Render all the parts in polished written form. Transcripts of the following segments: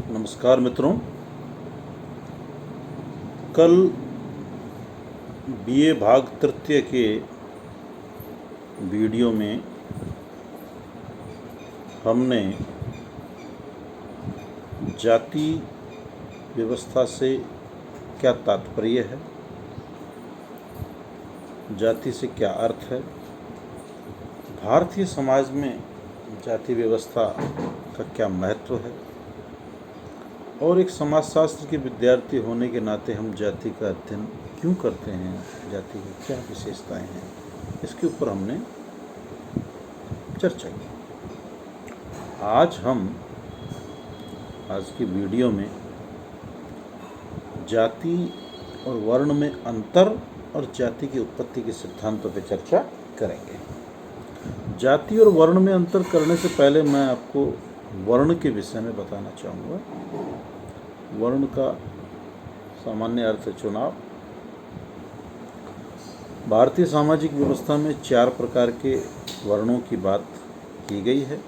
नमस्कार मित्रों। कल बीए भाग तृतीय के वीडियो में हमने जाति व्यवस्था से क्या तात्पर्य है, जाति से क्या अर्थ है, भारतीय समाज में जाति व्यवस्था का क्या महत्व है और एक समाजशास्त्र के विद्यार्थी होने के नाते हम जाति का अध्ययन क्यों करते हैं, जाति की क्या विशेषताएं हैं, इसके ऊपर हमने चर्चा की। आज की वीडियो में जाति और वर्ण में अंतर और जाति की उत्पत्ति के सिद्धांतों पर चर्चा करेंगे। जाति और वर्ण में अंतर करने से पहले मैं आपको वर्ण के विषय में बताना चाहूँगा। वर्ण का सामान्य अर्थ है चुनाव। भारतीय सामाजिक व्यवस्था में 4 प्रकार के वर्णों की बात की गई है।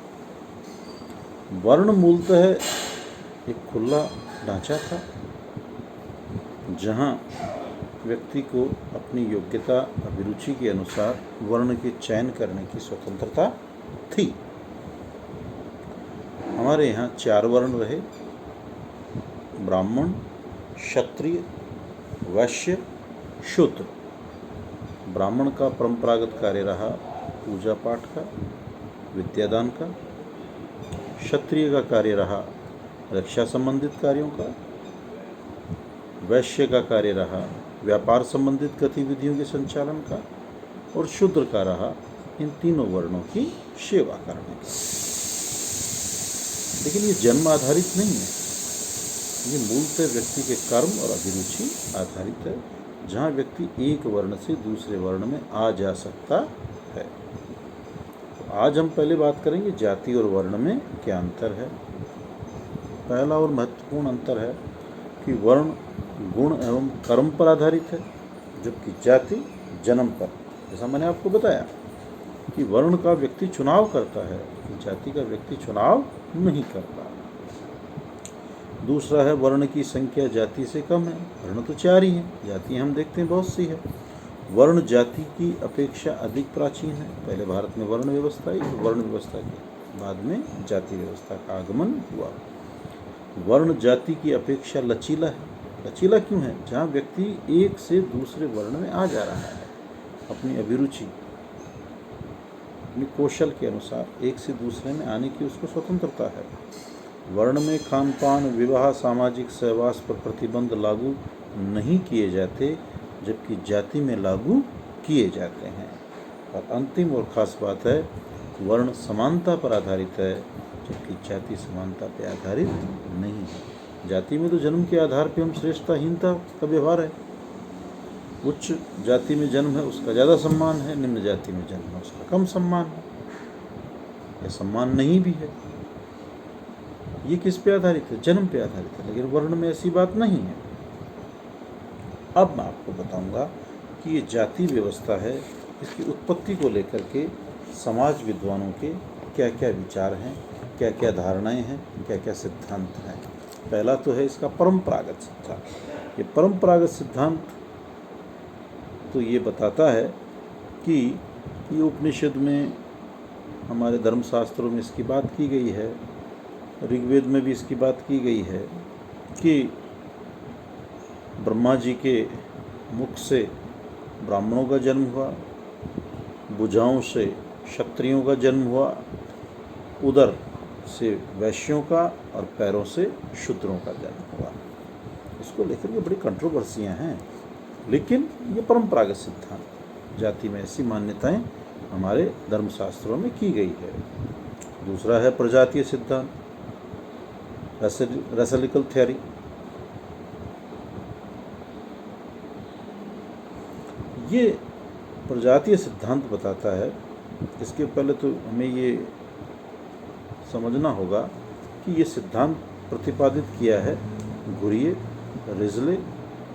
वर्ण मूलतः एक खुला ढांचा था जहां व्यक्ति को अपनी योग्यता अभिरुचि के अनुसार वर्ण के चयन करने की स्वतंत्रता थी। हमारे यहाँ 4 वर्ण रहे: ब्राह्मण, क्षत्रिय, वैश्य, शूद्र। ब्राह्मण का परंपरागत कार्य रहा पूजा पाठ का, विद्यादान का। क्षत्रिय का कार्य रहा रक्षा संबंधित कार्यों का। वैश्य का कार्य रहा व्यापार संबंधित गतिविधियों के संचालन का। और शूद्र का रहा इन तीनों वर्णों की सेवा करने का। लेकिन ये जन्म आधारित नहीं है, ये मूलतः व्यक्ति के कर्म और अभिरुचि आधारित है, जहाँ व्यक्ति एक वर्ण से दूसरे वर्ण में आ जा सकता है। तो आज हम पहले बात करेंगे जाति और वर्ण में क्या अंतर है। पहला और महत्वपूर्ण अंतर है कि वर्ण गुण एवं कर्म पर आधारित है, जबकि जाति जन्म पर। जैसा मैंने आपको बताया कि वर्ण का व्यक्ति चुनाव करता है, जाति का व्यक्ति चुनाव नहीं करता। दूसरा है वर्ण की संख्या जाति से कम है। वर्ण तो 4 ही हैं, जाति हम देखते हैं बहुत सी है। वर्ण जाति की अपेक्षा अधिक प्राचीन है। पहले भारत में वर्ण व्यवस्था आई, तो वर्ण व्यवस्था के बाद में जाति व्यवस्था का आगमन हुआ। वर्ण जाति की अपेक्षा लचीला है। लचीला क्यों है? जहाँ व्यक्ति एक से दूसरे वर्ण में आ जा रहा है, अपनी अभिरुचि अपनी कौशल के अनुसार एक से दूसरे में आने की उसको स्वतंत्रता है। वर्ण में खान पान, विवाह, सामाजिक सहवास पर प्रतिबंध लागू नहीं किए जाते, जबकि जाति में लागू किए जाते हैं। और अंतिम और ख़ास बात है, वर्ण समानता पर आधारित है, जबकि जाति समानता पर आधारित नहीं है। जाति में तो जन्म के आधार पर हम श्रेष्ठताहीनता का व्यवहार है। उच्च जाति में जन्म है उसका ज़्यादा सम्मान है, निम्न जाति में जन्म है उसका कम सम्मान है या सम्मान नहीं भी है। ये किस पे आधारित है? जन्म पे आधारित है। लेकिन वर्ण में ऐसी बात नहीं है। अब मैं आपको बताऊंगा कि ये जाति व्यवस्था है, इसकी उत्पत्ति को लेकर के समाज विद्वानों के क्या क्या विचार हैं, क्या क्या धारणाएं हैं, क्या क्या सिद्धांत हैं। पहला तो है इसका परंपरागत सिद्धांत। ये परंपरागत सिद्धांत तो ये बताता है कि ये उपनिषद में, हमारे धर्मशास्त्रों में इसकी बात की गई है, ऋग्वेद में भी इसकी बात की गई है कि ब्रह्मा जी के मुख से ब्राह्मणों का जन्म हुआ, भुजाओं से क्षत्रियों का जन्म हुआ, उदर से वैश्यों का और पैरों से शूद्रों का जन्म हुआ। इसको लेकर के बड़ी कंट्रोवर्सियां हैं, लेकिन ये परंपरागत सिद्धांत, जाति में ऐसी मान्यताएं हमारे धर्मशास्त्रों में की गई है। दूसरा है प्रजातीय सिद्धांत, रैसलिकल थ्योरी। ये प्रजातीय सिद्धांत बताता है, इसके पहले तो हमें ये समझना होगा कि ये सिद्धांत प्रतिपादित किया है घुरिये, रिजले,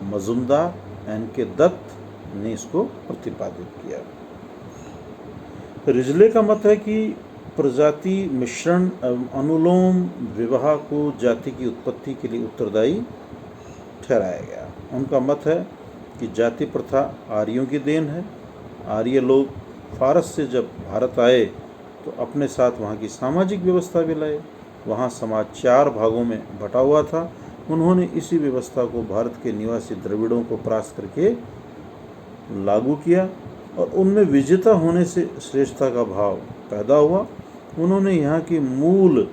मजुमदार, एन.के. दत्त ने इसको प्रतिपादित किया। रिजले का मत है कि प्रजाति मिश्रण एवं अनुलोम विवाह को जाति की उत्पत्ति के लिए उत्तरदायी ठहराया गया। उनका मत है कि जाति प्रथा आर्यों की देन है। आर्य लोग फारस से जब भारत आए तो अपने साथ वहाँ की सामाजिक व्यवस्था भी लाए। वहाँ समाज 4 भागों में बटा हुआ था। उन्होंने इसी व्यवस्था को भारत के निवासी द्रविड़ों को परास्त करके लागू किया और उनमें विजेता होने से श्रेष्ठता का भाव पैदा हुआ। उन्होंने यहाँ के मूल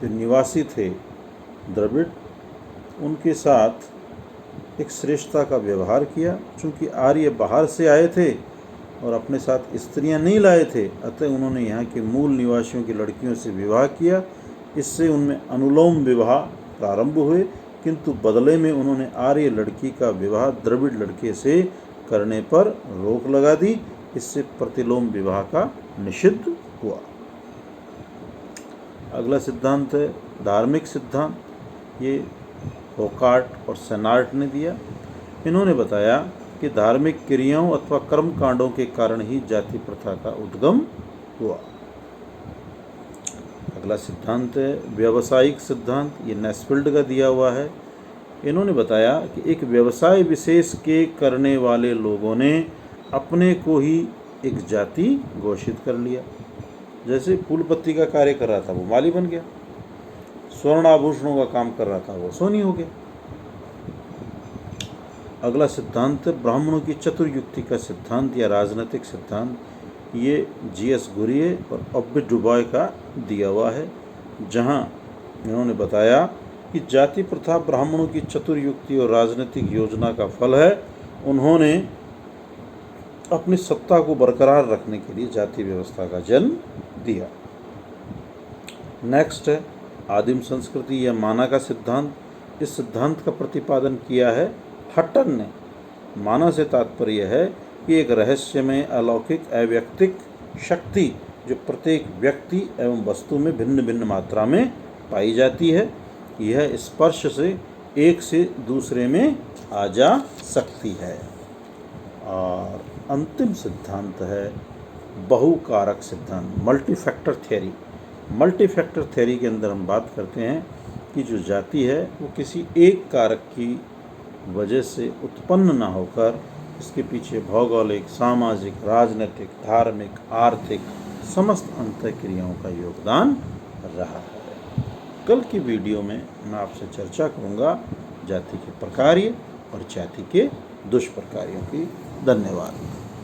जो निवासी थे द्रविड़, उनके साथ एक श्रेष्ठता का व्यवहार किया। चूँकि आर्य बाहर से आए थे और अपने साथ स्त्रियां नहीं लाए थे, अतः उन्होंने यहाँ के मूल निवासियों की लड़कियों से विवाह किया। इससे उनमें अनुलोम विवाह प्रारंभ हुए, किंतु बदले में उन्होंने आर्य लड़की का विवाह द्रविड़ लड़के से करने पर रोक लगा दी। इससे प्रतिलोम विवाह का निषिद्ध हुआ। अगला सिद्धांत है धार्मिक सिद्धांत। ये होकार्ट और सेनार्ट ने दिया। इन्होंने बताया कि धार्मिक क्रियाओं अथवा कर्म कांडों के कारण ही जाति प्रथा का उद्गम हुआ। अगला सिद्धांत है व्यावसायिक सिद्धांत। ये नेस्फील्ड का दिया हुआ है। इन्होंने बताया कि एक व्यवसाय विशेष के करने वाले लोगों ने अपने को ही एक जाति घोषित कर लिया। जैसे फूल पत्ती का कार्य कर रहा था वो माली बन गया, स्वर्ण आभूषणों का काम कर रहा था वो सोनी हो गया। अगला सिद्धांत ब्राह्मणों की चतुर्युक्ति का सिद्धांत या राजनीतिक सिद्धांत। ये जीएस घुरिये और अब्बे डुबॉय का दिया हुआ है, जहाँ इन्होंने बताया कि जाति प्रथा ब्राह्मणों की चतुर्युक्ति और राजनीतिक योजना का फल है। उन्होंने अपनी सत्ता को बरकरार रखने के लिए जाति व्यवस्था का जन्म दिया। नेक्स्ट है आदिम संस्कृति या माना का सिद्धांत। इस सिद्धांत का प्रतिपादन किया है हट्टन ने। माना से तात्पर्य है कि एक रहस्यमय अलौकिक अव्यक्तिक शक्ति जो प्रत्येक व्यक्ति एवं वस्तु में भिन्न भिन्न मात्रा में पाई जाती है, यह स्पर्श से एक से दूसरे में आ जा सकती है। और अंतिम सिद्धांत है बहुकारक सिद्धांत, मल्टीफैक्टर थ्योरी। मल्टीफैक्टर थ्योरी के अंदर हम बात करते हैं कि जो जाति है वो किसी एक कारक की वजह से उत्पन्न ना होकर इसके पीछे भौगोलिक, सामाजिक, राजनीतिक, धार्मिक, आर्थिक समस्त अंतःक्रियाओं का योगदान रहा है। कल की वीडियो में मैं आपसे चर्चा करूंगा जाति के प्रकार्य और जाति के दुष्प्रकार्यों की। धन्यवाद।